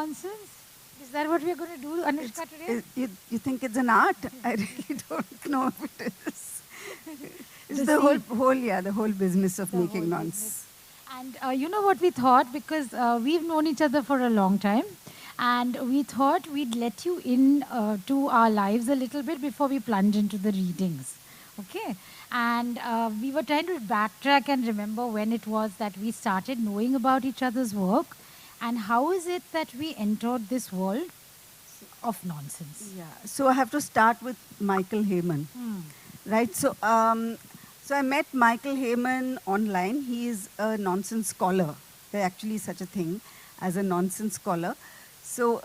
nonsense? Is that what we're going to do, Anushka, today? You think it's an art? I really don't know if it is. It's the whole business of making nonsense. And you know what we thought? Because we've known each other for a long time. And we thought we'd let you in to our lives a little bit before we plunge into the readings. Okay? And we were trying to backtrack and remember when it was that we started knowing about each other's work. And how is it that we entered this world of nonsense? Yeah. So I have to start with Michael Heyman. Right? So I met Michael Heyman online. He is a nonsense scholar. There actually is such a thing as a nonsense scholar. So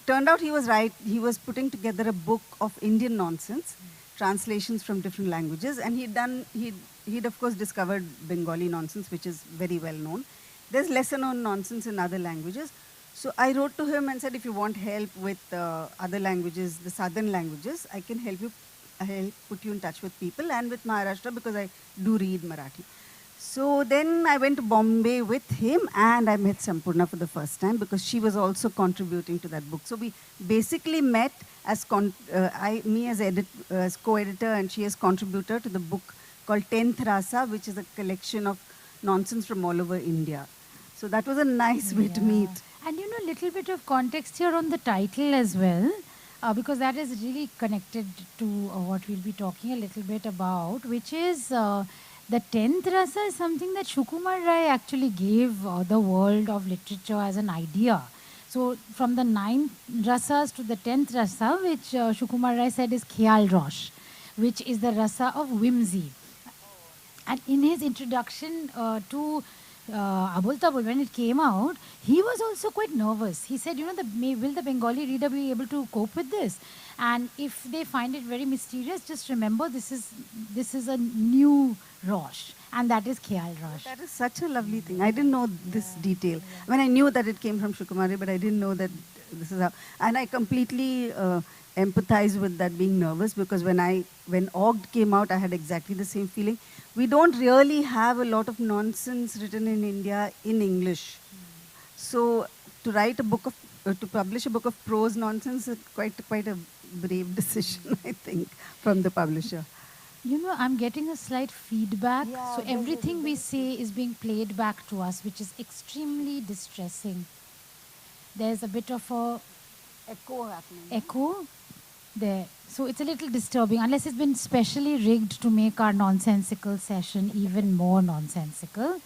turned out he was right. He was putting together a book of Indian nonsense, translations from different languages, and he'd of course discovered Bengali nonsense, which is very well known. There's lesser known nonsense in other languages. So I wrote to him and said, if you want help with other languages, the southern languages, I can help you. I'll put you in touch with people and with Maharashtra because I do read Marathi. So then I went to Bombay with him and I met Sampurna for the first time because she was also contributing to that book. So we basically met as me as co-editor and she as contributor to the book called 10th Rasa, which is a collection of nonsense from all over India. So that was a nice way to meet. And you know, a little bit of context here on the title as well, because that is really connected to what we'll be talking a little bit about, which is the 10th Rasa is something that Sukumar Rai actually gave the world of literature as an idea. So from the 9 rasas to the 10th rasa, which Sukumar Rai said is Khyal Rosh, which is the rasa of whimsy. And in his introduction to Abol Tabol, when it came out, he was also quite nervous. He said, you know, will the Bengali reader be able to cope with this? And if they find it very mysterious, just remember this is a new Rosh, and that is Khyal Rosh. That is such a lovely thing. I didn't know this detail. I mean, I knew that it came from Sukumari, but I didn't know that this is how. And I completely empathize with that being nervous because when OGD came out, I had exactly the same feeling. We don't really have a lot of nonsense written in India in English. So to write a book of, to publish a book of prose nonsense is quite a brave decision, I think, from the publisher. You know, I'm getting a slight feedback. So everything we say is being played back to us, which is extremely distressing. There's a bit of a echo there. So it's a little disturbing, unless it's been specially rigged to make our nonsensical session even more nonsensical.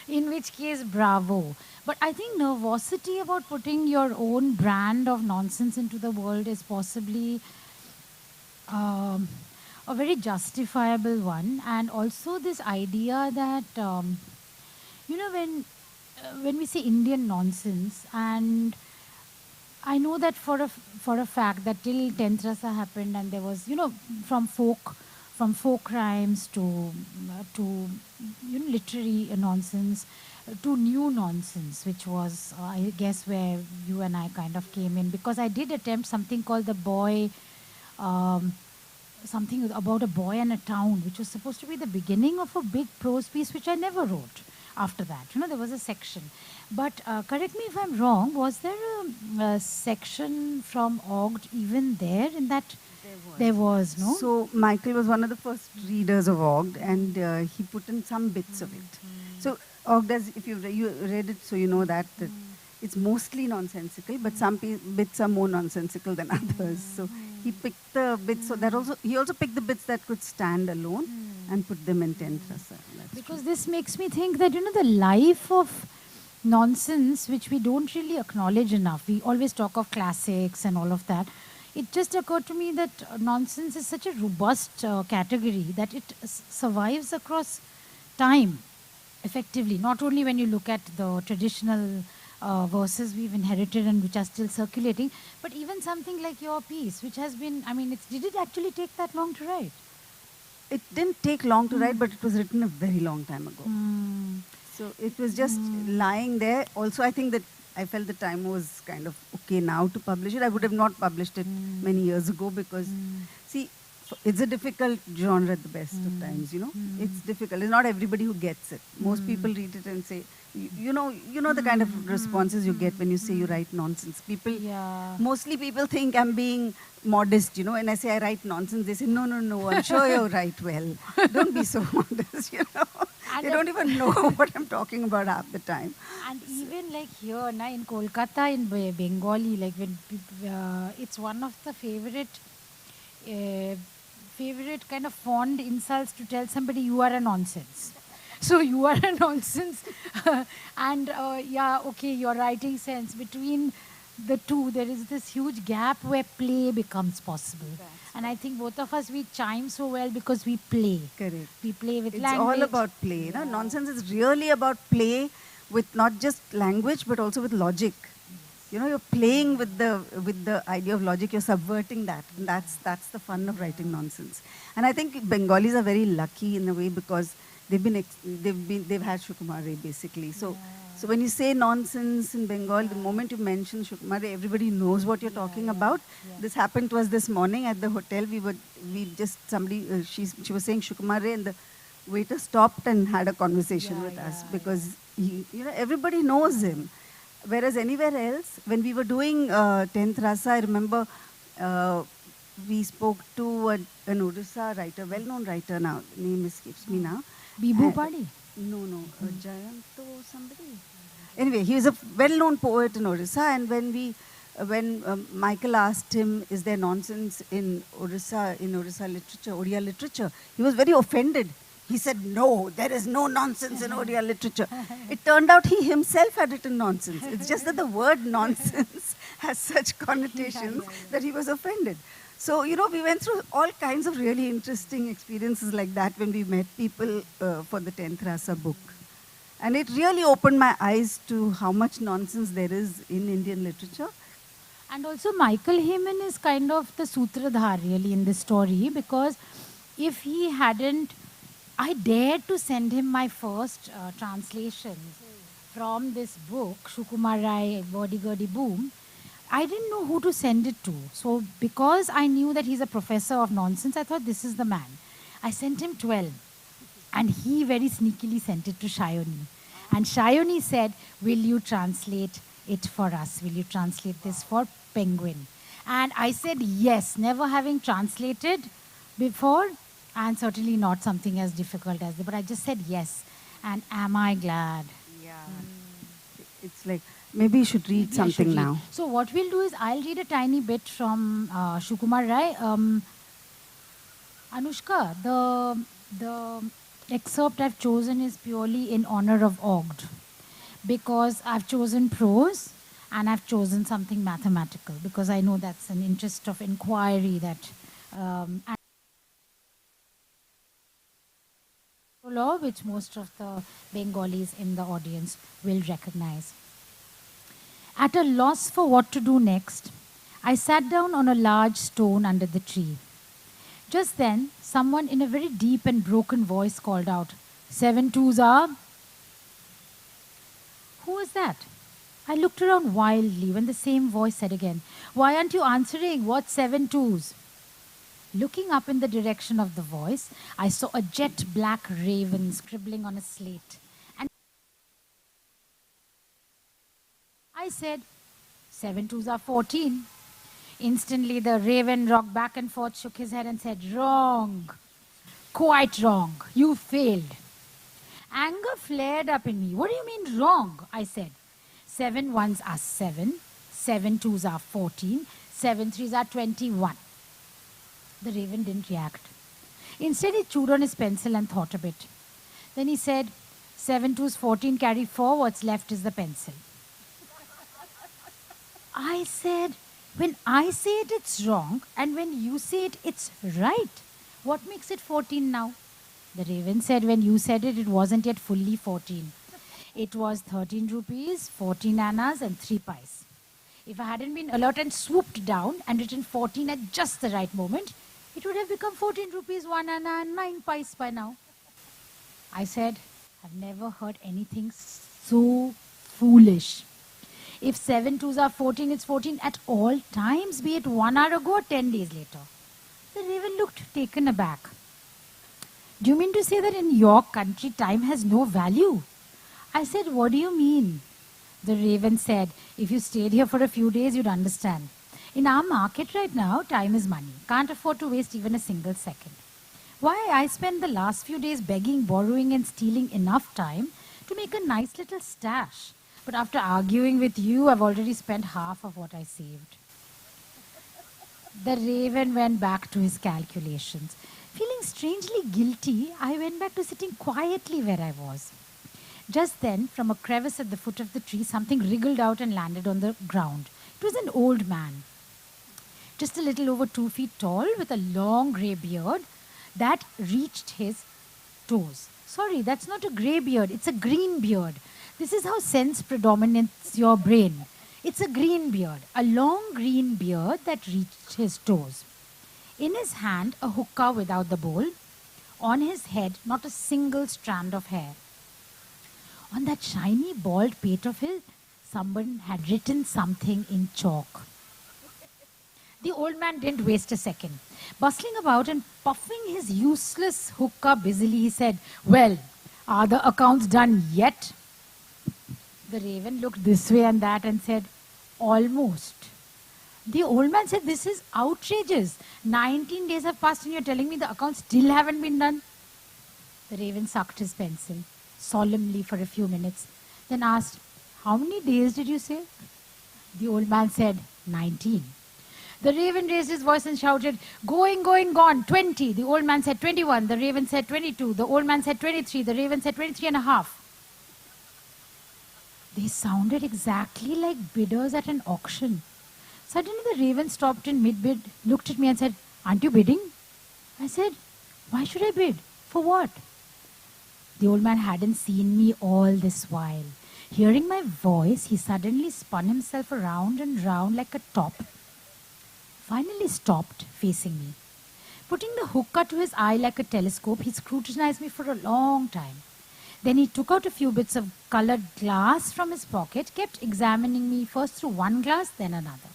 In which case, bravo. But I think nervosity about putting your own brand of nonsense into the world is possibly a very justifiable one. And also this idea that, you know, when we say Indian nonsense, and I know that for a fact that till 10th Rasa happened and there was, you know, from folk rhymes to you know, literary nonsense to new nonsense, which was, I guess, where you and I kind of came in. Because I did attempt something called The Boy, something about a boy and a town, which was supposed to be the beginning of a big prose piece, which I never wrote after that. You know, there was a section. But correct me if I'm wrong, was there a section from OGD even there in that? There was, no? So Michael was one of the first readers of OGD and he put in some bits of it. So OGD, if you read it, so you know that it's mostly nonsensical, but some bits are more nonsensical than others. So he picked the bits, so that he also picked the bits that could stand alone and put them in 10th Rasa. Because this makes me think that, you know, the life of nonsense, which we don't really acknowledge enough. We always talk of classics and all of that. It just occurred to me that nonsense is such a robust category that it survives across time effectively. Not only when you look at the traditional verses we've inherited and which are still circulating, but even something like your piece, which has been, I mean, did it actually take that long to write? It didn't take long to write, but it was written a very long time ago. So it was just lying there. Also, I think that I felt the time was kind of okay now to publish it. I would have not published it many years ago because, see, it's a difficult genre at the best of times, you know. It's difficult. It's not everybody who gets it. Most people read it and say, you know the kind of responses you get when you say you write nonsense. Mostly people think I'm being modest, you know. When I say I write nonsense, they say, no, I'm sure you write well. Don't be so modest, you know. They don't even know what I'm talking about half the time. And even like here, in Kolkata, in Bengali, like when it's one of the favorite kind of fond insults to tell somebody you are a nonsense. So you are a nonsense, and your writing sense, between the two, there is this huge gap where play becomes possible. And I think both of us, we chime so well because we play. Correct. We play with it's language. It's all about play. Yeah. Nonsense is really about play with not just language but also with logic. You know, you're playing with the idea of logic. You're subverting that, and that's the fun of writing nonsense. And I think Bengalis are very lucky in a way because they've had Shukumare basically. So when you say nonsense in Bengal, the moment you mention Shukumare, everybody knows what you're talking about. This happened to us this morning at the hotel. She was saying Shukumare, and the waiter stopped and had a conversation with us because everybody knows him. Whereas anywhere else, when we were doing 10th Rasa, I remember we spoke to an Odisha writer, well-known writer now, name escapes me now. Bibu Padi? No, Jayanto somebody. Anyway, he was a well-known poet in Odisha, and when Michael asked him, is there nonsense in Odisha literature, Odia literature, he was very offended. He said, no, there is no nonsense in Odia literature. It turned out he himself had written nonsense. It's just that the word nonsense has such connotations that he was offended. So, we went through all kinds of really interesting experiences like that when we met people for the 10th Rasa book. And it really opened my eyes to how much nonsense there is in Indian literature. And also Michael Heyman is kind of the sutradhar really in this story, because if he hadn't, I dared to send him my first translations from this book, Shukumar Wordygurdyboom. I didn't know who to send it to. So because I knew that he's a professor of nonsense, I thought this is the man. I sent him 12. And he very sneakily sent it to Shayoni. And Shayoni said, will you translate it for us? Will you translate this for Penguin? And I said yes, never having translated before, and certainly not something as difficult as this. But I just said yes. And am I glad? Yeah. It's like, maybe you should read something now. So what we'll do is, I'll read a tiny bit from Shukumar Rai. Anushka, the excerpt I've chosen is purely in honor of OGD, because I've chosen prose and I've chosen something mathematical, because I know that's an interest of inquiry that law, which most of the Bengalis in the audience will recognize. At a loss for what to do next, I sat down on a large stone under the tree. Just then, someone in a very deep and broken voice called out, 7 twos are? Who was that? I looked around wildly when the same voice said again, why aren't you answering? What's 7 twos? Looking up in the direction of the voice, I saw a jet black raven scribbling on a slate. And I said, 7 twos are 14. Instantly, the raven rocked back and forth, shook his head and said, wrong. Quite wrong. You failed. Anger flared up in me. What do you mean wrong? I said. 7 ones are 7. 7 twos are 14. 7 threes are 21. The raven didn't react. Instead, he chewed on his pencil and thought a bit. Then he said, 7 twos 14 carry 4. What's left is the pencil. I said, when I say it, it's wrong. And when you say it, it's right. What makes it 14 now? The raven said, when you said it, it wasn't yet fully 14. It was 13 rupees, 14 annas and 3 pies. If I hadn't been alert and swooped down and written 14 at just the right moment, it would have become 14 rupees, 1 anna and 9 pies by now. I said, I've never heard anything so foolish. If 7 twos are 14, it's 14 at all times, be it 1 hour ago or 10 days later. The raven looked taken aback. Do you mean to say that in your country time has no value? I said, what do you mean? The raven said, if you stayed here for a few days, you'd understand. In our market right now, time is money. Can't afford to waste even a single second. Why, I spent the last few days begging, borrowing and stealing enough time to make a nice little stash. But after arguing with you, I've already spent half of what I saved. The raven went back to his calculations. Feeling strangely guilty, I went back to sitting quietly where I was. Just then, from a crevice at the foot of the tree, something wriggled out and landed on the ground. It was an old man, just a little over 2 feet tall, with a long grey beard that reached his toes. Sorry, that's not a grey beard, it's a green beard. This is how sense predominates your brain. It's a green beard, a long green beard that reached his toes. In his hand, a hookah without the bowl. On his head, not a single strand of hair. On that shiny bald pate of his, someone had written something in chalk. The old man didn't waste a second. Bustling about and puffing his useless hookah busily, he said, well, are the accounts done yet? The raven looked this way and that and said, almost. The old man said, this is outrageous. 19 days have passed and you're telling me the accounts still haven't been done? The raven sucked his pencil solemnly for a few minutes, then asked, how many days did you say? The old man said, 19. The raven raised his voice and shouted, going, gone, 20. The old man said 21. The raven said 22. The old man said 23. The raven said 23 and a half. They sounded exactly like bidders at an auction. Suddenly the raven stopped in mid-bid, looked at me and said, aren't you bidding? I said, why should I bid? For what? The old man hadn't seen me all this while. Hearing my voice, he suddenly spun himself around and round like a top. Finally stopped, facing me. Putting the hookah to his eye like a telescope, he scrutinized me for a long time. Then he took out a few bits of colored glass from his pocket, kept examining me first through one glass, then another.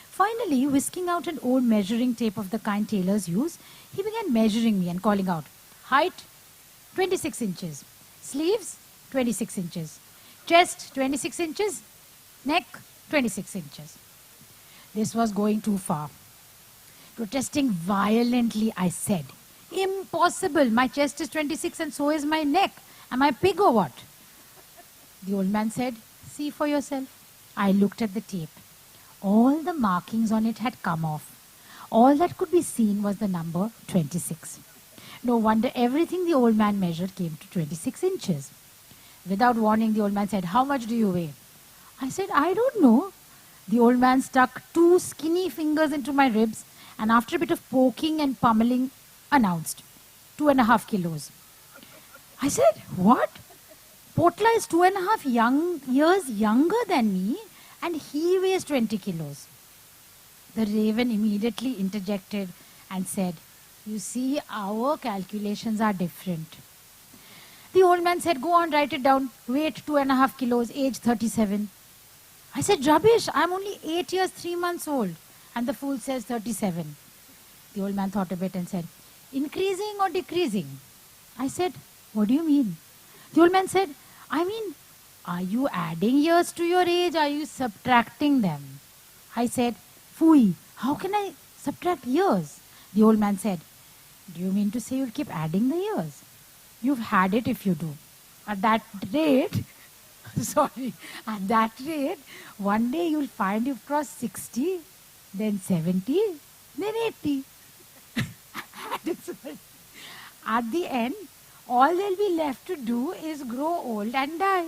Finally, whisking out an old measuring tape of the kind tailors use, he began measuring me and calling out, height, 26 inches. Sleeves, 26 inches. Chest, 26 inches. Neck, 26 inches. This was going too far. Protesting violently, I said, impossible. My chest is 26 and so is my neck. Am I pig or what? The old man said, see for yourself. I looked at the tape. All the markings on it had come off. All that could be seen was the number 26. No wonder everything the old man measured came to 26 inches. Without warning, the old man said, how much do you weigh? I said, I don't know. The old man stuck 2 skinny fingers into my ribs and after a bit of poking and pummeling, announced, 2.5 kilos. I said, what? Potla is 2.5 years younger than me and he weighs 20 kilos. The raven immediately interjected and said, you see, our calculations are different. The old man said, go on, write it down. Weight 2.5 kilos, age 37. I said, rubbish, I'm only 8 years, 3 months old. And the fool says 37. The old man thought a bit and said, increasing or decreasing? I said, what do you mean? The old man said, I mean, are you adding years to your age? Are you subtracting them? I said, phooey, how can I subtract years? The old man said, do you mean to say you'll keep adding the years? You've had it if you do. At that rate, at that rate, one day you'll find you've crossed 60, then 70, then 80. At the end, all they'll be left to do is grow old and die.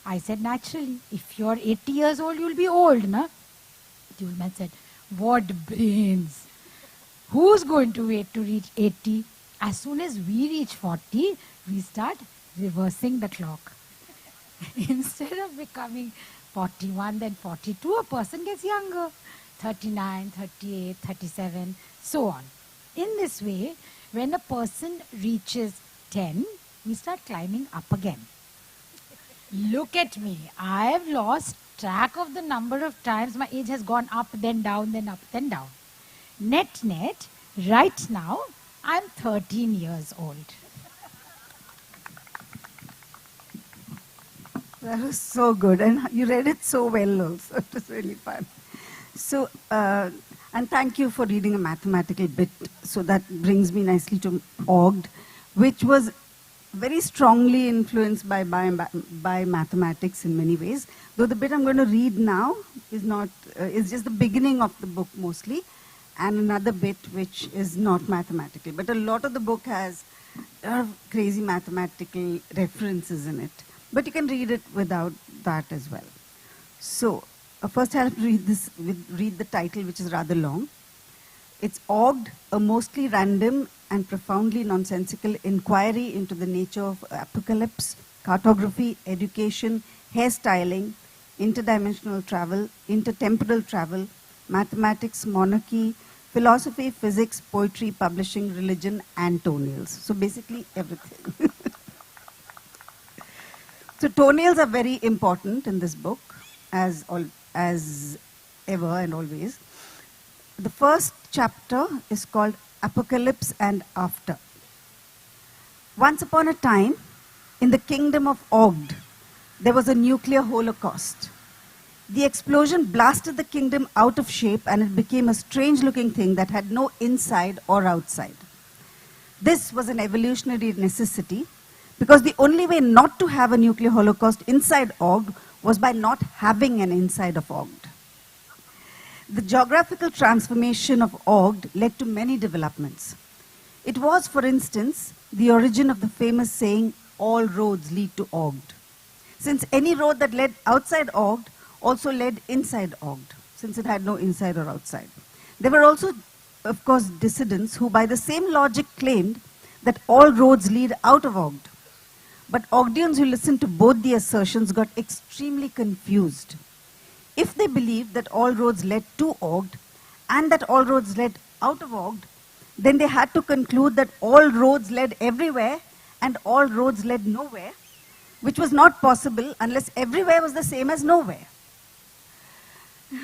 I said, naturally, if you're 80 years old, you'll be old, na? The old man said, what brains? Who's going to wait to reach 80? As soon as we reach 40, we start reversing the clock. Instead of becoming 41, then 42, a person gets younger. 39, 38, 37, so on. In this way, when a person reaches 10, we start climbing up again. Look at me. I've lost track of the number of times my age has gone up, then down, then up, then down. Net, Right now, I'm 13 years old. That was so good, and you read it so well also. It was really fun. So, and thank you for reading a mathematical bit. So that brings me nicely to OGD, which was very strongly influenced by mathematics in many ways. Though the bit I'm going to read now is not, is just the beginning of the book mostly, and another bit which is not mathematical. But a lot of the book has a lot of crazy mathematical references in it. But you can read it without that as well. So, first I'll read the title, which is rather long. It's OGD, a mostly random and profoundly nonsensical inquiry into the nature of apocalypse, cartography, education, hairstyling, interdimensional travel, intertemporal travel, mathematics, monarchy, philosophy, physics, poetry, publishing, religion, and toenails. So basically everything. So toenails are very important in this book, as ever and always. The first chapter is called Apocalypse and After. Once upon a time, in the kingdom of OGD, there was a nuclear holocaust. The explosion blasted the kingdom out of shape, and it became a strange-looking thing that had no inside or outside. This was an evolutionary necessity, because the only way not to have a nuclear holocaust inside OGD was by not having an inside of OGD. The geographical transformation of OGD led to many developments. It was, for instance, the origin of the famous saying, all roads lead to OGD. Since any road that led outside OGD also led inside OGD, since it had no inside or outside. There were also, of course, dissidents who by the same logic claimed that all roads lead out of OGD. But Ogdians who listened to both the assertions got extremely confused. If they believed that all roads led to OGD and that all roads led out of OGD, then they had to conclude that all roads led everywhere and all roads led nowhere, which was not possible unless everywhere was the same as nowhere.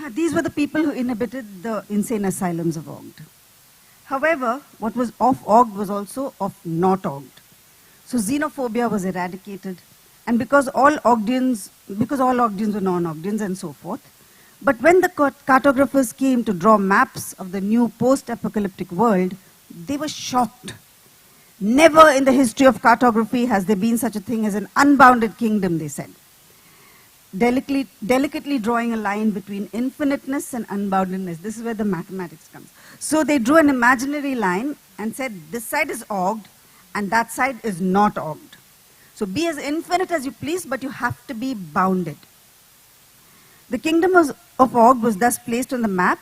These were the people who inhabited the insane asylums of OGD. However, what was of OGD was also of not OGD. So xenophobia was eradicated, and because all Ogdians were non-Ogdians and so forth. But when the cartographers came to draw maps of the new post-apocalyptic world, they were shocked. Never in the history of cartography has there been such a thing as an unbounded kingdom, they said. Delicately drawing a line between infiniteness and unboundedness. This is where the mathematics comes. So they drew an imaginary line and said, this side is OGD, and that side is not OGD. So be as infinite as you please, but you have to be bounded. The kingdom of OGD was thus placed on the map,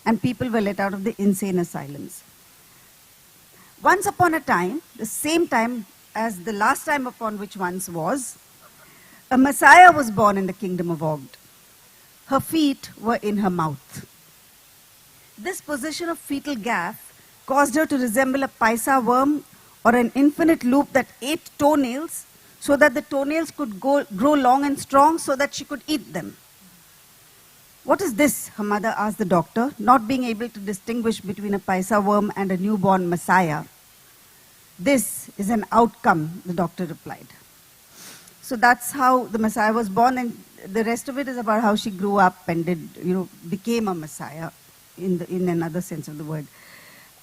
and people were let out of the insane asylums. Once upon a time, the same time as the last time upon which once was, a Messiah was born in the kingdom of OGD. Her feet were in her mouth. This position of fetal gaff caused her to resemble a paisa worm or an infinite loop that ate toenails so that the toenails could grow long and strong so that she could eat them. What is this? Her mother asked the doctor, not being able to distinguish between a paisa worm and a newborn Messiah. This is an outcome, the doctor replied. So that's how the Messiah was born, and the rest of it is about how she grew up and became a Messiah in another sense of the word.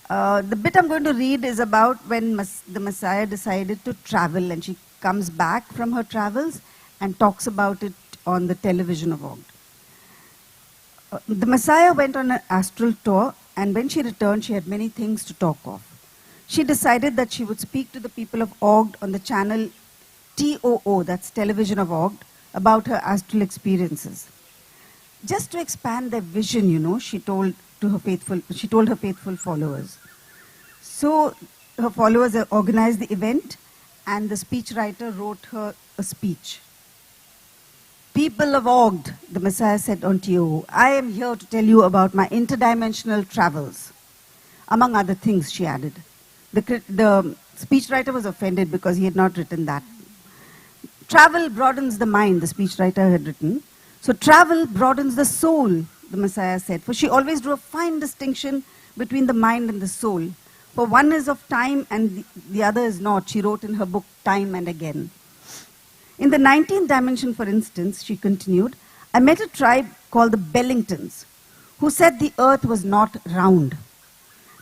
The bit I'm going to read is about when the Messiah decided to travel, and she comes back from her travels and talks about it on the television of OGD. The Messiah went on an astral tour, and when she returned, she had many things to talk of. She decided that she would speak to the people of OGD on the channel TOO, that's Television of OGD, about her astral experiences. Just to expand their vision, she told her faithful followers. So her followers organized the event, and the speechwriter wrote her a speech. People of OGD, the Messiah said on TOO, I am here to tell you about my interdimensional travels. Among other things, she added. The speechwriter was offended because he had not written that. Travel broadens the mind, the speechwriter had written. So travel broadens the soul, the Messiah said, for she always drew a fine distinction between the mind and the soul. For one is of time and the other is not, she wrote in her book Time and Again. In the 19th dimension, for instance, she continued, I met a tribe called the Bellingtons, who said the earth was not round.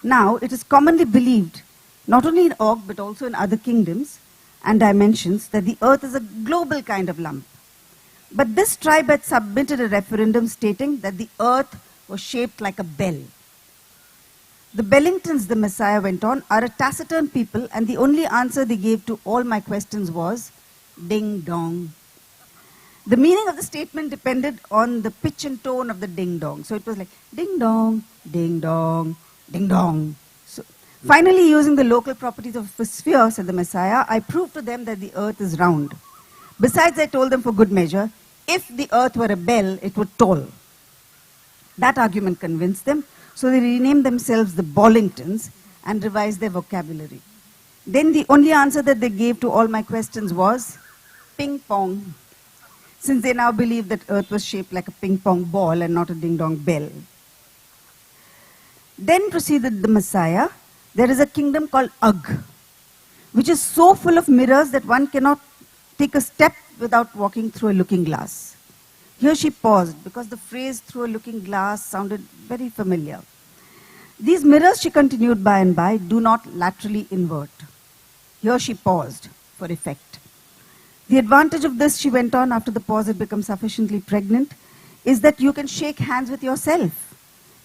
Now, it is commonly believed, not only in Og, but also in other kingdoms and dimensions, that the earth is a global kind of lump. But this tribe had submitted a referendum stating that the earth was shaped like a bell. The Bellingtons, the Messiah went on, are a taciturn people, and the only answer they gave to all my questions was, ding dong. The meaning of the statement depended on the pitch and tone of the ding dong. So it was like, ding dong, ding dong, ding dong. So finally, using the local properties of a sphere, said the Messiah, I proved to them that the earth is round. Besides, I told them for good measure, if the earth were a bell, it would toll. That argument convinced them, so they renamed themselves the Bollingtons and revised their vocabulary. Then the only answer that they gave to all my questions was ping pong, since they now believe that earth was shaped like a ping pong ball and not a ding dong bell. Then proceeded the Messiah, there is a kingdom called Ugg, which is so full of mirrors that one cannot take a step without walking through a looking glass. Here she paused because the phrase through a looking glass sounded very familiar. These mirrors, she continued by and by, do not laterally invert. Here she paused for effect. The advantage of this, she went on after the pause had become sufficiently pregnant, is that you can shake hands with yourself.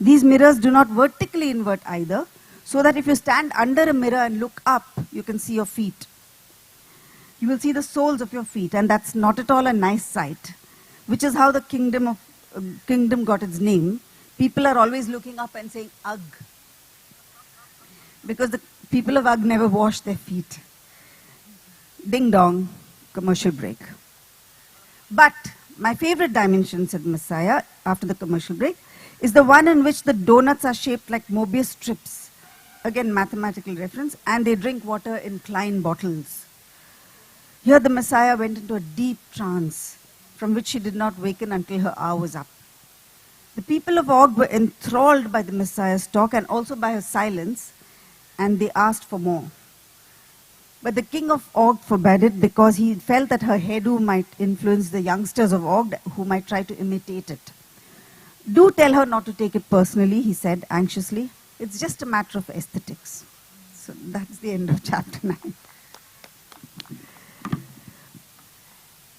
These mirrors do not vertically invert either, so that if you stand under a mirror and look up, you can see your feet. You will see the soles of your feet, and that's not at all a nice sight, which is how the kingdom got its name. People are always looking up and saying, ugh, because the people of Ugg never wash their feet. Ding dong, commercial break. But my favorite dimension, said the Messiah after the commercial break, is the one in which the donuts are shaped like Mobius strips. Again, mathematical reference, and they drink water in Klein bottles. Here the Messiah went into a deep trance, from which she did not waken until her hour was up. The people of Og were enthralled by the Messiah's talk and also by her silence, and they asked for more. But the king of Og forbade it because he felt that her hairdo might influence the youngsters of Og who might try to imitate it. Do tell her not to take it personally, he said anxiously. It's just a matter of aesthetics. So that's the end of chapter 9.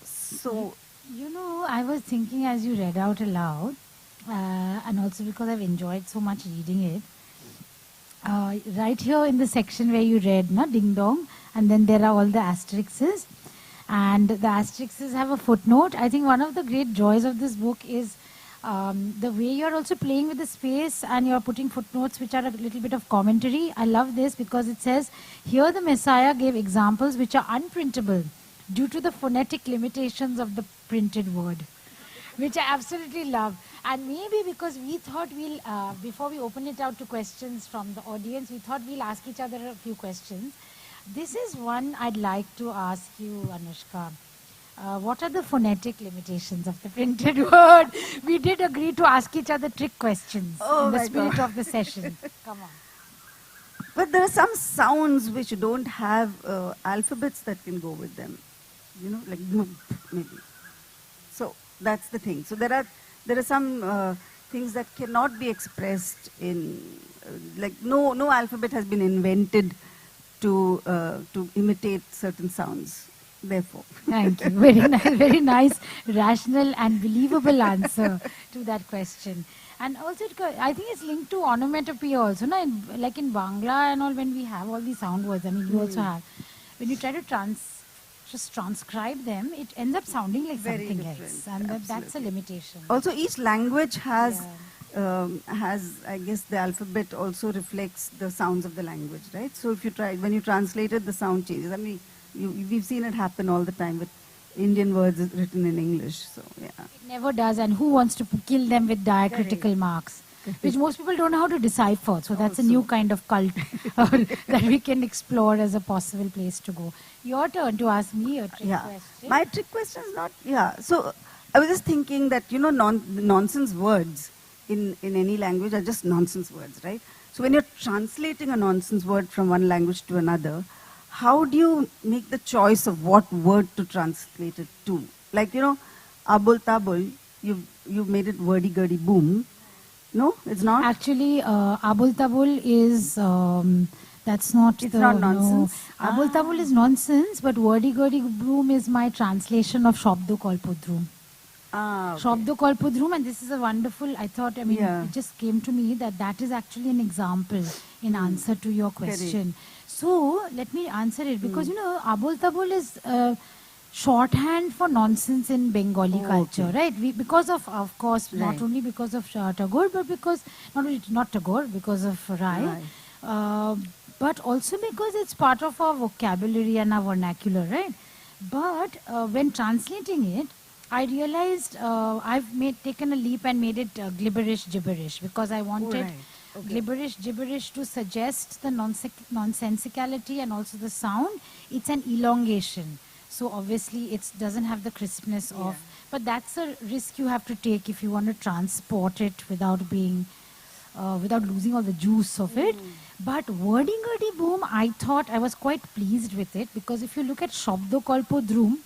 So, you know, I was thinking as you read out aloud, and also because I've enjoyed so much reading it, right here in the section where you read, ding dong, and then there are all the asterisks, and the asterisks have a footnote. I think one of the great joys of this book is the way you're also playing with the space and you're putting footnotes which are a little bit of commentary. I love this because it says, here the Messiah gave examples which are unprintable due to the phonetic limitations of the printed word, which I absolutely love. And maybe because we thought we'll, before we open it out to questions from the audience, we thought we'll ask each other a few questions. This is one I'd like to ask you, Anushka. What are the phonetic limitations of the printed word? We did agree to ask each other trick questions in the spirit of the session. Come on. But there are some sounds which don't have alphabets that can go with them. You know, like maybe. So that's the thing. So there are some things that cannot be expressed in, like no alphabet has been invented to imitate certain sounds. Therefore. Thank you. Very nice, rational and believable answer to that question. And also, I think it's linked to onomatopoeia also. Like in Bangla and all, when we have all these sound words, I mean, you also have. When you try to just transcribe them, it ends up sounding like very something different. else. And that's a limitation. Also, each language has, I guess, the alphabet also reflects the sounds of the language, right? So if you when you translate it, the sound changes. I mean, we've seen it happen all the time with Indian words written in English. So yeah, it never does. And who wants to kill them with diacritical marks, which most people don't know how to decipher. So that's a new kind of cult that we can explore as a possible place to go. Your turn to ask me a trick question. My trick question is not. So I was just thinking that nonsense words in any language are just nonsense words, right? So when you're translating a nonsense word from one language to another, how do you make the choice of what word to translate it to? Like, Abol Tabol, you've made it Wordygurdyboom. No, it's not? Actually, Abol Tabol is, that's not It's not nonsense? No. Abol Tabol is nonsense, but Wordygurdyboom is my translation of Shabdo Kalpudrum. Okay. Shabdo Kalpudrum, and this is a wonderful, I thought, it just came to me that is actually an example in answer to your question. So, let me answer it, because, Abol Tabol is shorthand for nonsense in Bengali culture, right? Because of course, not only because of Tagore, but because, not Tagore, because of Rai. But also because it's part of our vocabulary and our vernacular, right? But when translating it, I realized I've taken a leap and made it glibberish gibberish, because I wanted glibberish gibberish to suggest the nonsensicality and also the sound. It's an elongation. So obviously it doesn't have the crispness of, but that's a risk you have to take if you want to transport it without being, without losing all the juice of it. But Wordygurdyboom, I thought I was quite pleased with it, because if you look at Shabdo Kalpodrum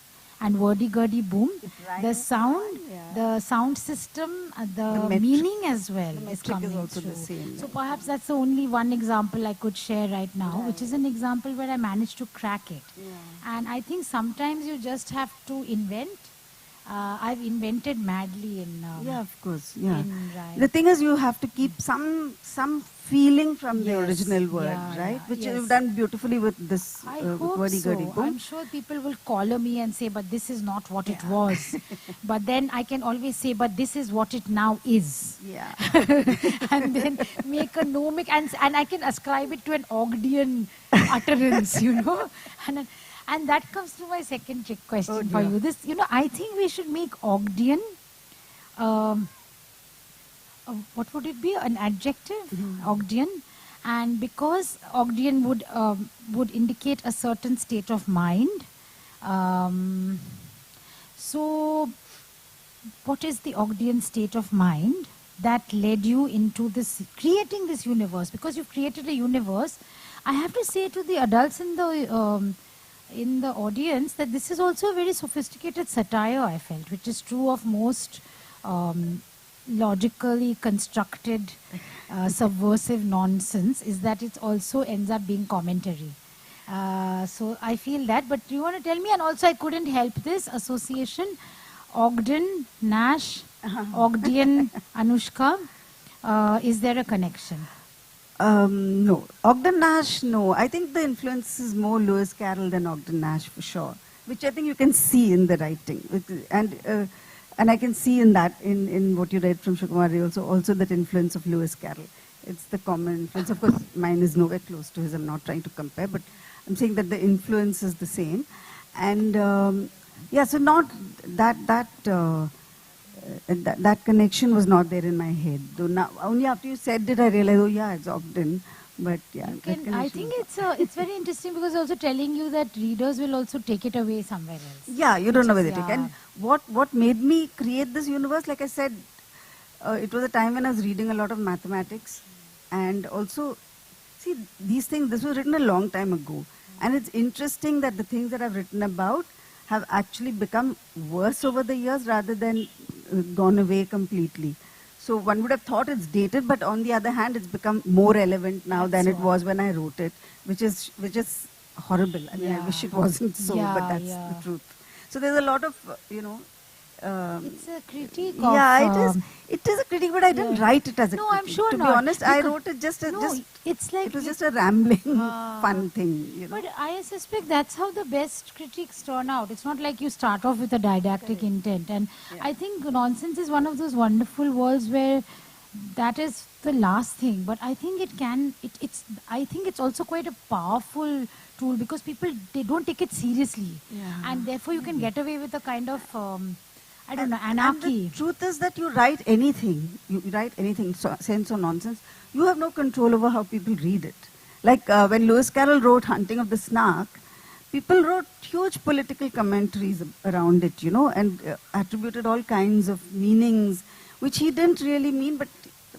and Wordygurdyboom, the sound system, the meaning as well is coming through. The same, so perhaps that's the only one example I could share right now, which is an example where I managed to crack it. And I think sometimes you just have to invent. I've invented madly in of course. The thing is, you have to keep some feeling from the original word, right? Which you've done beautifully with this Wordygurdyboom. I'm sure people will collar me and say, but this is not what it was. But then I can always say, but this is what it now is. And then make a nomic, and I can ascribe it to an Ogdean utterance, And that comes to my second trick question for you. This, I think we should make Ogdean, what would it be? An adjective? Ogdean. And because Ogdean would indicate a certain state of mind. So, what is the Ogdean state of mind that led you into this, creating this universe? Because you've created a universe. I have to say to the adults in the audience that this is also a very sophisticated satire, I felt, which is true of most logically constructed subversive nonsense, is that it also ends up being commentary. So I feel that, but do you want to tell me? And also I couldn't help this association, Ogden, Nash, Ogdean, Anushka. Is there a connection? No. Ogden Nash, no. I think the influence is more Lewis Carroll than Ogden Nash for sure, which I think you can see in the writing. And I can see in that, in what you read from Shukumari also that influence of Lewis Carroll. It's the common influence. Of course, mine is nowhere close to his. I'm not trying to compare, but I'm saying that the influence is the same. And so not that connection was not there in my head. Though now, only after you said it, I realized, it's Ogden. But I think it's very interesting, because also telling you that readers will also take it away somewhere else. Yeah, you don't know where they take it. And what made me create this universe, like I said, it was a time when I was reading a lot of mathematics. And also, see, these things, this was written a long time ago. And it's interesting that the things that I've written about have actually become worse over the years rather than gone away completely. So one would have thought it's dated, but on the other hand, it's become more relevant now than it was when I wrote it, which is horrible. I mean, I wish it wasn't so, but that's the truth. So there's a lot of, it's a critique of... Yeah, it is a critique, but I didn't write it as a critique. No, I'm sure to not. To be honest, I wrote it it was just a rambling, fun thing. But I suspect that's how the best critiques turn out. It's not like you start off with a didactic intent. And I think nonsense is one of those wonderful worlds where that is the last thing. But I think I think it's also quite a powerful tool, because people, they don't take it seriously. And therefore you can get away with a kind of... anarchy. And the truth is that you write anything, sense or nonsense, you have no control over how people read it. Like when Lewis Carroll wrote Hunting of the Snark, people wrote huge political commentaries around it, and attributed all kinds of meanings, which he didn't really mean, but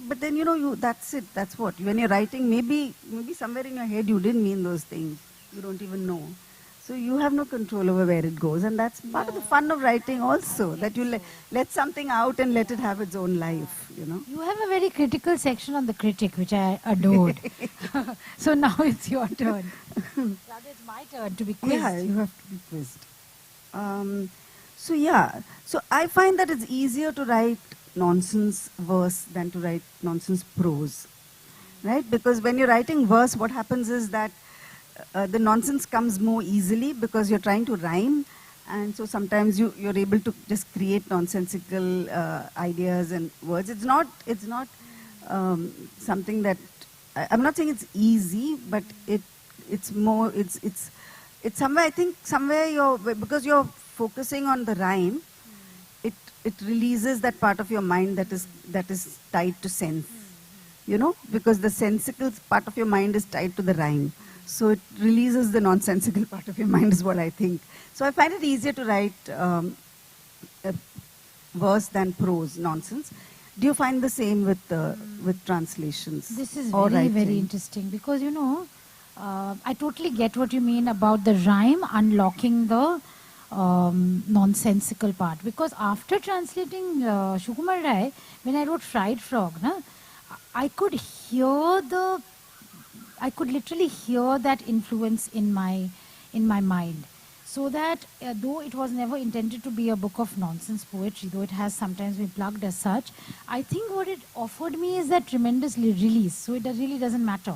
but then, that's it. That's what. When you're writing, maybe somewhere in your head you didn't mean those things. You don't even know. So you have no control over where it goes. And that's part of the fun of writing also, that you let something out and let it have its own life. You have a very critical section on the critic, which I adored. So now it's your turn. Rather, it's my turn to be quizzed. Yeah, you have to be quizzed. So I find that it's easier to write nonsense verse than to write nonsense prose, right? Because when you're writing verse, what happens is that the nonsense comes more easily because you're trying to rhyme, and so sometimes you're able to just create nonsensical ideas and words. It's not something that I'm not saying it's easy, but it's somewhere, I think somewhere because you're focusing on the rhyme, it releases that part of your mind that is tied to sense, because the sensical part of your mind is tied to the rhyme. So it releases the nonsensical part of your mind is what I think. So I find it easier to write verse than prose nonsense. Do you find the same with translations? This is very, very interesting because, I totally get what you mean about the rhyme unlocking the nonsensical part. Because after translating Sukumar Rai, when I wrote Fried Frog, I could literally hear that influence in my mind. So that though it was never intended to be a book of nonsense poetry, though it has sometimes been plugged as such, I think what it offered me is that tremendous release. So it really doesn't matter.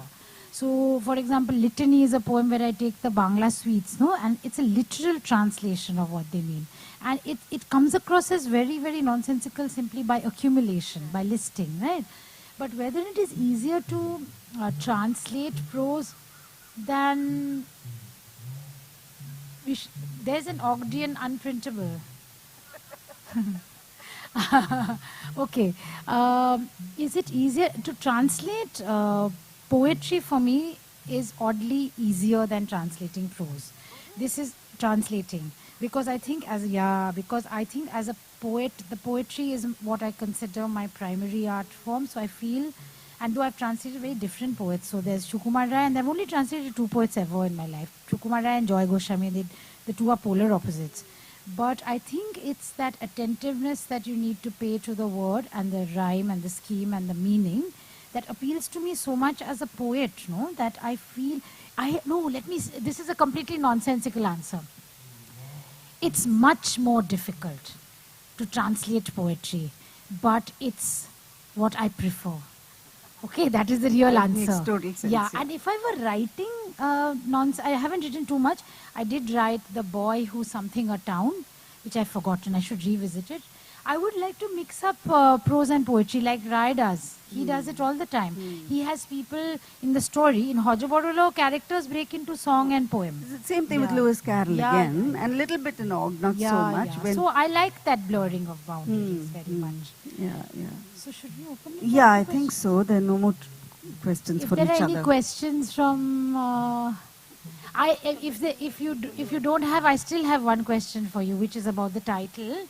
So, for example, Litany is a poem where I take the Bangla sweets, and it's a literal translation of what they mean. And it comes across as very, very nonsensical simply by accumulation, by listing, right? But whether it is easier to translate prose than... there's an Ogdean unprintable. Okay. Is it easier to translate poetry? For me is oddly easier than translating prose. This is translating because I think as a poet, the poetry is what I consider my primary art form. So I feel, and though I've translated very different poets, so there's Sukumar Rai, and I've only translated 2 poets ever in my life, Sukumar Rai and Joy Goswami. The 2 are polar opposites. But I think it's that attentiveness that you need to pay to the word and the rhyme and the scheme and the meaning that appeals to me so much as a poet, that I feel, this is a completely nonsensical answer. It's much more difficult to translate poetry, but it's what I prefer. Okay, that is the real answer. Makes total sense. Yeah, and if I were writing I haven't written too much. I did write The Boy Who Something a Town, which I've forgotten. I should revisit it. I would like to mix up prose and poetry like Rai does. He does it all the time. He has people in the story. In Hojabodolo, characters break into song and poem. It's the same thing with Lewis Carroll again, and a little bit in Og, not so much. Yeah. So I like that blurring of boundaries very much. Yeah. So should we open it? Yeah, I think so. There are no more questions for each other. If there are any questions from... if you don't have, I still have one question for you, which is about the title.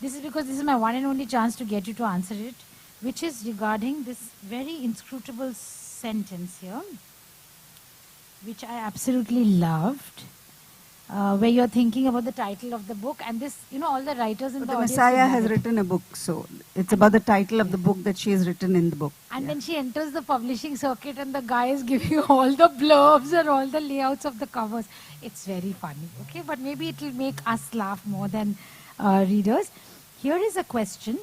This is because this is my one and only chance to get you to answer it, which is regarding this very inscrutable sentence here, which I absolutely loved, where you're thinking about the title of the book. And this, all the writers in the audience... Messiah has written a book, so it's about the title of the book that she has written in the book. And then she enters the publishing circuit and the guy is giving you all the blurbs and all the layouts of the covers. It's very funny, okay? But maybe it will make us laugh more than readers. Here is a question.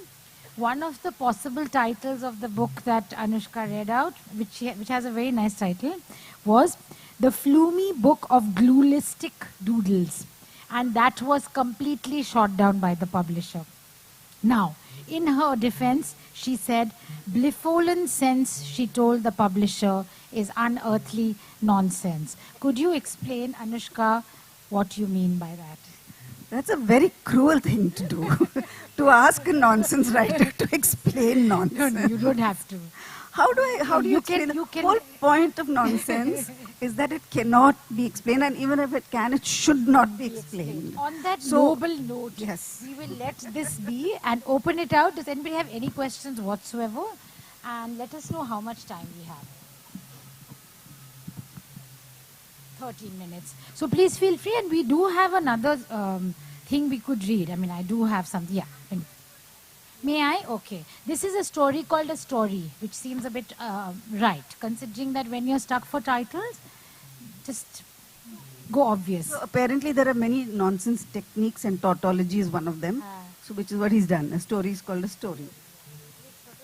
One of the possible titles of the book that Anushka read out, which has a very nice title, was The Flumy Book of Gluelistic Doodles. And that was completely shot down by the publisher. Now, in her defense, she said, Bliffolen sense, she told the publisher, is unearthly nonsense. Could you explain, Anushka, what you mean by that? That's a very cruel thing to do, to ask a nonsense writer to explain nonsense. No, you don't have to. How do you explain? The whole point of nonsense is that it cannot be explained, and even if it can, it should not be explained. On that noble note, yes, we will let this be and open it out. Does anybody have any questions whatsoever? and let us know how much time we have. 13 minutes. So please feel free, and we do have another thing we could read. I mean, I do have something. Yeah. May I? Okay. This is a story called A Story, which seems a bit right, considering that when you're stuck for titles, just go obvious. So apparently there are many nonsense techniques, and tautology is one of them. So which is what he's done. A story is called a story.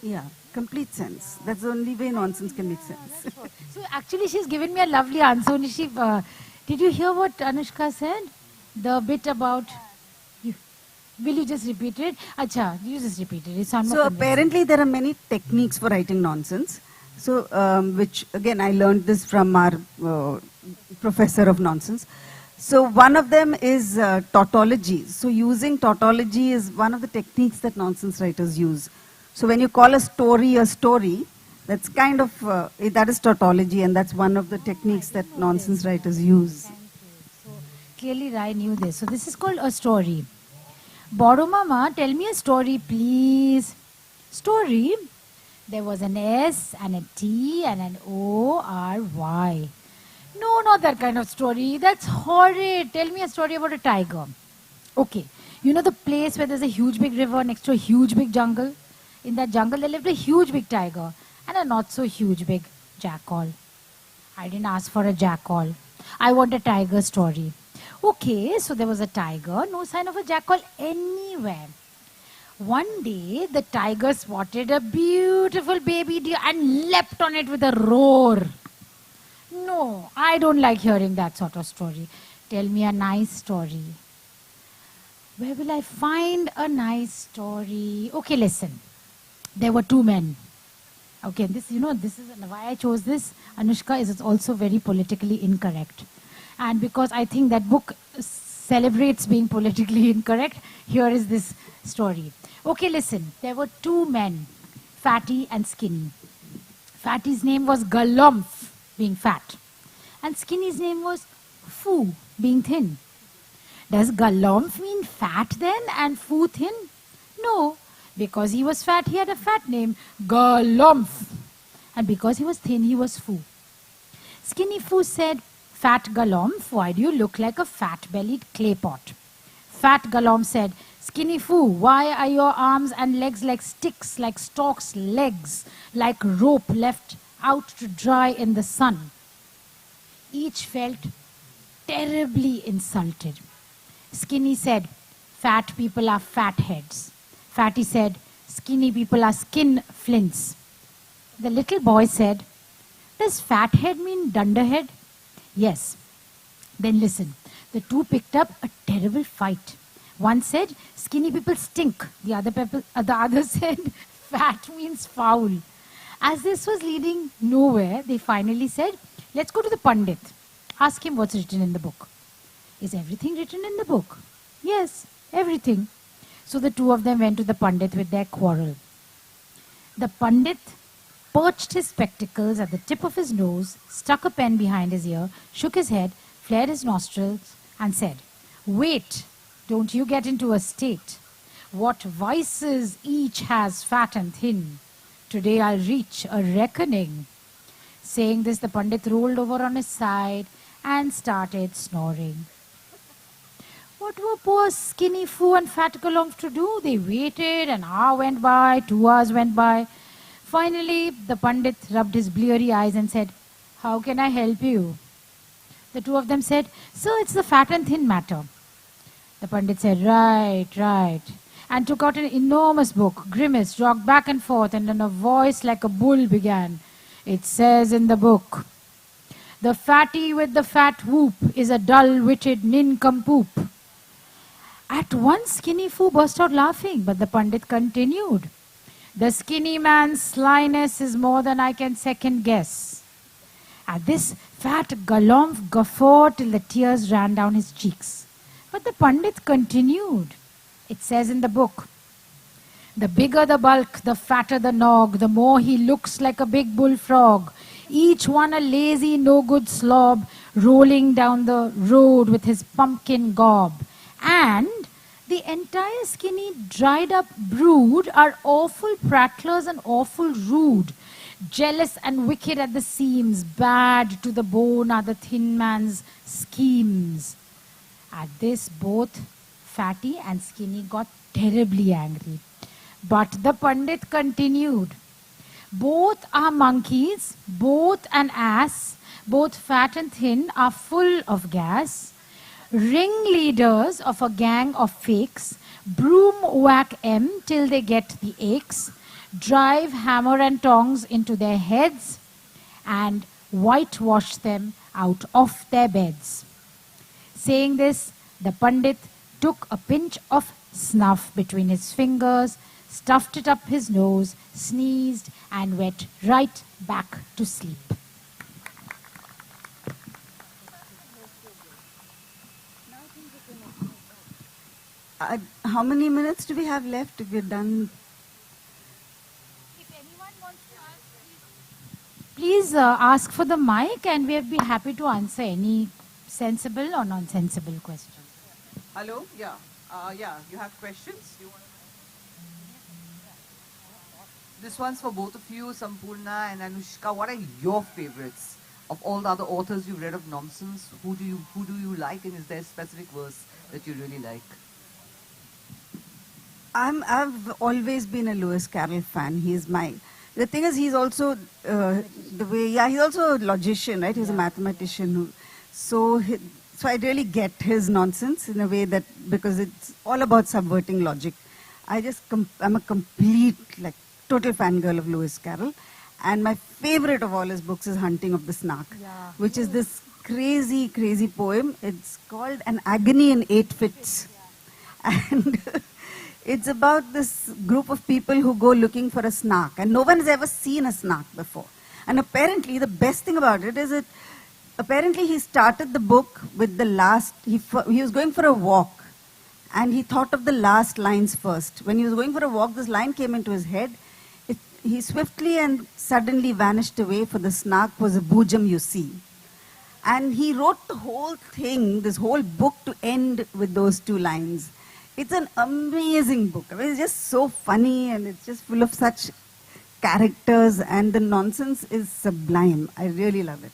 Yeah, complete sense. That's the only way nonsense can make sense. So actually she's given me a lovely answer. Did you hear what Anushka said? The bit about... Will you just repeat it? Acha, you just repeat it. So apparently there are many techniques for writing nonsense. So which again I learned this from our professor of nonsense. So one of them is tautology. So using tautology is one of the techniques that nonsense writers use. So when you call a story, that's kind of, that is tautology, and that's one of the techniques that nonsense writers use. Thank you. So clearly Rai knew this. So this is called a story. Boro Mama, tell me a story, please. Story? There was an S and a T and an O-R-Y. No, not that kind of story. That's horrid. Tell me a story about a tiger. Okay. You know the place where there's a huge big river next to a huge big jungle? In that jungle, there lived a huge big tiger and a not so huge big jackal. I didn't ask for a jackal. I want a tiger story. Okay, so there was a tiger, no sign of a jackal anywhere. One day, the tiger spotted a beautiful baby deer and leapt on it with a roar. No, I don't like hearing that sort of story. Tell me a nice story. Where will I find a nice story? Okay, listen. There were two men. Okay, this is why I chose this. Anushka is also very politically incorrect. And because I think that book celebrates being politically incorrect, here is this story. Okay, listen. There were two men, Fatty and Skinny. Fatty's name was Galumph, being fat. And Skinny's name was Foo, being thin. Does Galumph mean fat then and Foo thin? No. Because he was fat, he had a fat name, Galumph. And because he was thin, he was Foo. Skinny Foo said, Fat Galumph, why do you look like a fat-bellied clay pot? Fat Galumph said, Skinny Foo, why are your arms and legs like sticks, like stork's legs, like rope left out to dry in the sun? Each felt terribly insulted. Skinny said, fat people are fat heads. Fatty said, skinny people are skin flints. The little boy said, does fat head mean dunderhead? Yes. Then listen. The two picked up a terrible fight. One said, skinny people stink. The other said, fat means foul. As this was leading nowhere, they finally said, let's go to the Pandit. Ask him what's written in the book. Is everything written in the book? Yes, everything. So the two of them went to the Pandit with their quarrel. The Pandit perched his spectacles at the tip of his nose, stuck a pen behind his ear, shook his head, flared his nostrils, and said, wait, don't you get into a state. What vices each has fat and thin. Today I'll reach a reckoning. Saying this, the Pandit rolled over on his side and started snoring. What were poor Skinny Foo and Fat Galumph to do? They waited, an hour went by, 2 hours went by. Finally, the Pandit rubbed his bleary eyes and said, how can I help you? The two of them said, sir, it's the fat and thin matter. The Pandit said, right, and took out an enormous book, grimaced, rocked back and forth, and in a voice like a bull began, it says in the book, the fatty with the fat whoop is a dull-witted nincompoop. At once Skinny Foo burst out laughing, but the Pandit continued, the skinny man's slyness is more than I can second guess. At this, Fat Galumph guffawed till the tears ran down his cheeks. But the Pandit continued. It says in the book, the bigger the bulk, the fatter the nog, the more he looks like a big bullfrog. Each one a lazy, no-good slob, rolling down the road with his pumpkin gob. And The entire skinny, dried up brood are awful prattlers and awful rude. Jealous and wicked at the seams, bad to the bone are the thin man's schemes. At this, both Fatty and Skinny got terribly angry. But the Pandit continued, both are monkeys, both an ass, both fat and thin are full of gas. Ringleaders of a gang of fakes, broom whack 'em till they get the aches, drive hammer and tongs into their heads, and whitewash them out of their beds. Saying this, the Pandit took a pinch of snuff between his fingers, stuffed it up his nose, sneezed, and went right back to sleep. How many minutes do we have left if we're done? If anyone wants to ask, please ask for the mic, and we'll be happy to answer any sensible or non-sensible questions. Hello? Yeah. You have questions? This one's for both of you, Sampurna and Anushka. What are your favorites of all the other authors you've read of nonsense? Who do you like, and is there a specific verse that you really like? I've always been a Lewis Carroll fan. The thing is, he's also he's also a logician, right? He's a mathematician. So I really get his nonsense in a way that, because it's all about subverting logic. I'm a complete, total fangirl of Lewis Carroll. And my favorite of all his books is Hunting of the Snark, which is this crazy, crazy poem. It's called An Agony in 8 Fits. And it's about this group of people who go looking for a snark. And no one has ever seen a snark before. And apparently, the best thing about it is apparently he started the book with the last, he was going for a walk. And he thought of the last lines first. When he was going for a walk, this line came into his head. He swiftly and suddenly vanished away, for the snark was a boojum you see. And he wrote the whole thing, this whole book, to end with those 2 lines. It's an amazing book. I mean, it's just so funny, and it's just full of such characters, and the nonsense is sublime. I really love it.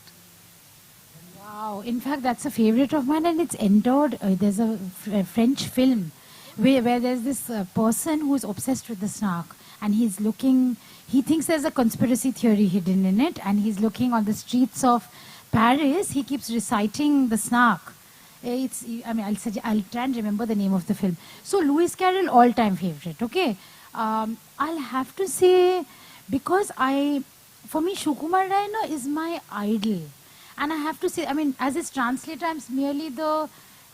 Wow. In fact, that's a favorite of mine, and it's entered. There's a French film where there's this person who's obsessed with the snark, and he's looking, he thinks there's a conspiracy theory hidden in it, and he's looking on the streets of Paris. He keeps reciting the snark. I'll try and remember the name of the film. So Lewis Carroll, all-time favorite, okay? I'll have to say, because for me, Sukumar Raina is my idol. And I have to say, as his translator, I'm merely the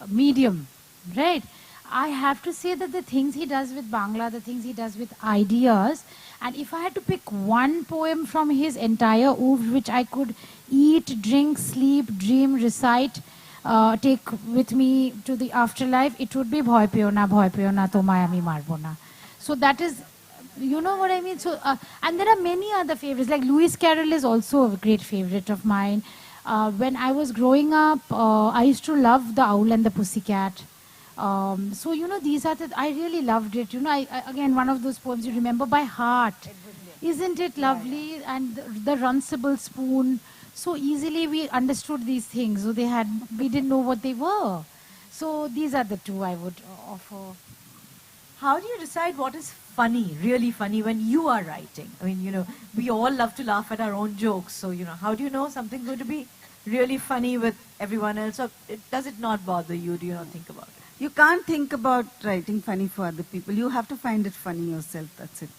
medium, right? I have to say that the things he does with Bangla, the things he does with ideas, and if I had to pick one poem from his entire oeuvre, which I could eat, drink, sleep, dream, recite, take with me to the afterlife, it would be Bhoy Peo na Tomay Ami Marbo na. So that is, you know what I mean? So, and there are many other favorites, like Lewis Carroll is also a great favorite of mine. When I was growing up, I used to love The Owl and the Pussycat. So, these are I really loved it. Again, one of those poems you remember by heart. Isn't it lovely? Yeah. And the Runcible Spoon. So easily we understood these things. So we didn't know what they were. So these are the 2 I would offer. How do you decide what is funny, really funny, when you are writing? We all love to laugh at our own jokes. So, how do you know something's going to be really funny with everyone else? Or does it not bother you? Do you not think about it? You can't think about writing funny for other people. You have to find it funny yourself. That's it.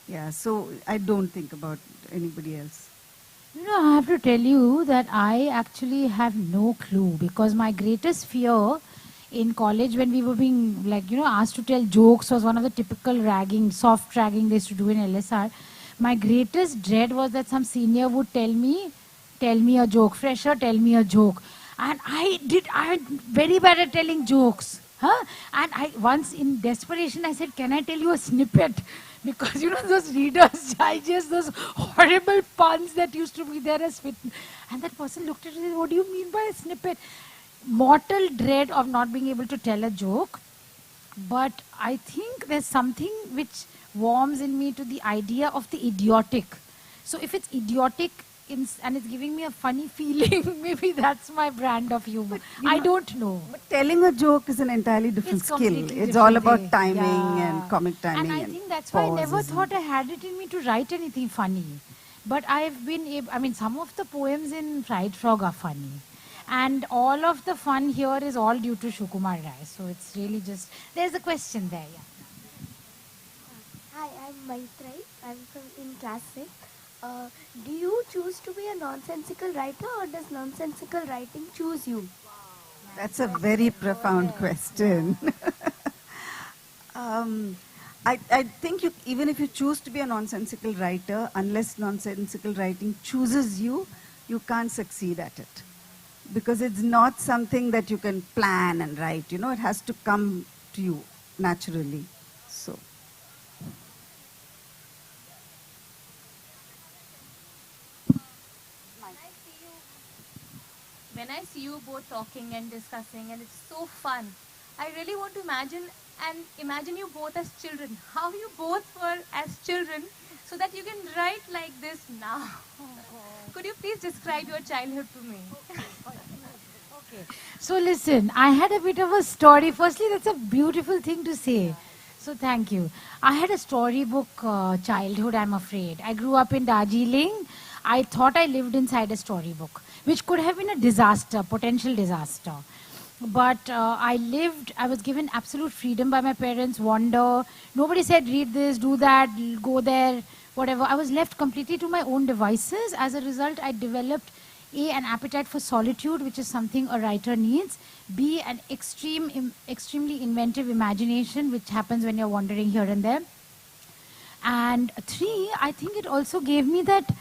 Yeah, so I don't think about anybody else. I have to tell you that I actually have no clue, because my greatest fear in college, when we were being asked to tell jokes, was one of the typical soft ragging they used to do in LSR. My greatest dread was that some senior would tell me a joke, fresher, tell me a joke. And I'm very bad at telling jokes. And once in desperation, I said, can I tell you a snippet? Because, those Reader's Digest, those horrible puns that used to be there as fit. And that person looked at me and said, what do you mean by a snippet? Mortal dread of not being able to tell a joke. But I think there's something which warms in me to the idea of the idiotic. So if it's idiotic and it's giving me a funny feeling, maybe that's my brand of humor. I don't know. But telling a joke is an entirely different It's skill. completely It's different, all about eh? timing Yeah. and comic timing. And I think that's why I never pauses thought I had it in me to write anything funny. But I've been able, I mean, some of the poems in Fried Frog are funny. And all of the fun here is all due to Shukumar Rai. So it's really just, there's a question there, yeah. Hi, I'm Maitri. I'm from in class 6. Do you choose to be a nonsensical writer or does nonsensical writing choose you? That's a very profound question. I think even if you choose to be a nonsensical writer, unless nonsensical writing chooses you, you can't succeed at it. Because it's not something that you can plan and write. You know, it has to come to you naturally. So. When I see you both talking and discussing, and it's so fun, I really want to imagine you both as children, how you both were as children, so that you can write like this now. Could you please describe your childhood to me? Okay. So listen, I had a bit of a story. Firstly, that's a beautiful thing to say. So thank you. I had a storybook childhood, I'm afraid. I grew up in Darjeeling. I thought I lived inside a storybook, which could have been a disaster, potential disaster. But I was given absolute freedom by my parents, wander. Nobody said, read this, do that, go there, whatever. I was left completely to my own devices. As a result, I developed an appetite for solitude, which is something a writer needs. B, an extremely inventive imagination, which happens when you're wandering here and there. And 3, I think it also gave me that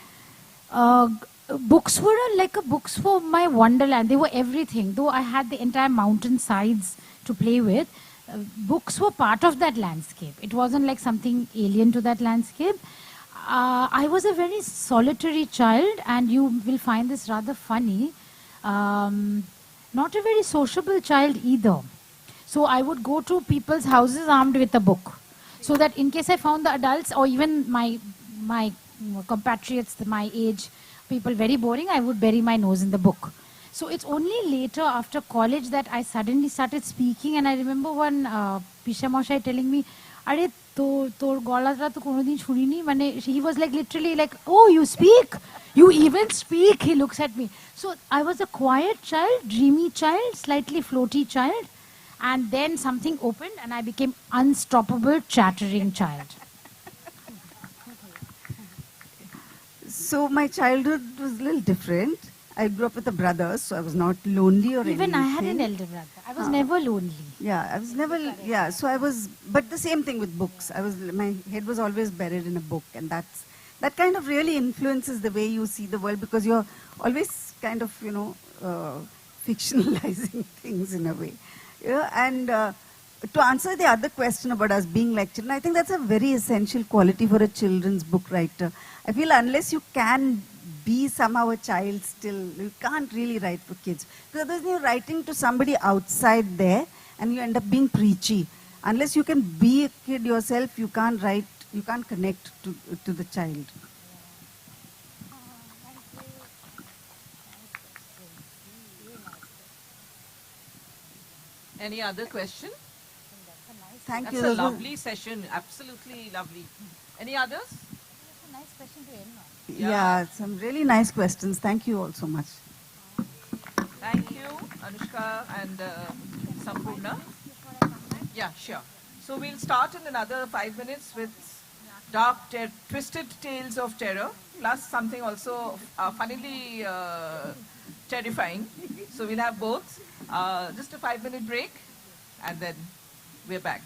books were like books for my wonderland. They were everything. Though I had the entire mountain sides to play with, books were part of that landscape. It wasn't like something alien to that landscape. I was a very solitary child, and you will find this rather funny. Not a very sociable child either. So I would go to people's houses armed with a book, so that in case I found the adults or even my compatriots, my age, people very boring, I would bury my nose in the book. So it's only later after college that I suddenly started speaking, and I remember one Pisha Moshai telling me, "Are tor golatra to kono din shunini." Mane he was like literally like, "Oh, you speak? You even speak?" He looks at me. So I was a quiet child, dreamy child, slightly floaty child, and then something opened, and I became unstoppable, chattering child. So my childhood was a little different. I grew up with a brother, so I was not lonely or anything. Even I had an elder brother. I was never lonely. Yeah, I was never, yeah, so I was, but the same thing with books. My head was always buried in a book, and that kind of really influences the way you see the world, because you're always kind of, fictionalizing things in a way. Yeah, and to answer the other question about us being like children, I think that's a very essential quality for a children's book writer. I feel unless you can be somehow a child still, you can't really write for kids. Because otherwise you're writing to somebody outside there and you end up being preachy. Unless you can be a kid yourself, you can't write, you can't connect to the child. Any other question? Thank That's you. a lovely session. Absolutely lovely. Any others? That's a nice question to end on. Yeah, some really nice questions. Thank you all so much. Thank you, Anushka and Sampurna. Yeah, sure. So we'll start in another 5 minutes with dark, twisted tales of terror, plus something also funnily terrifying. So we'll have both. Just a 5-minute break, and then we're back.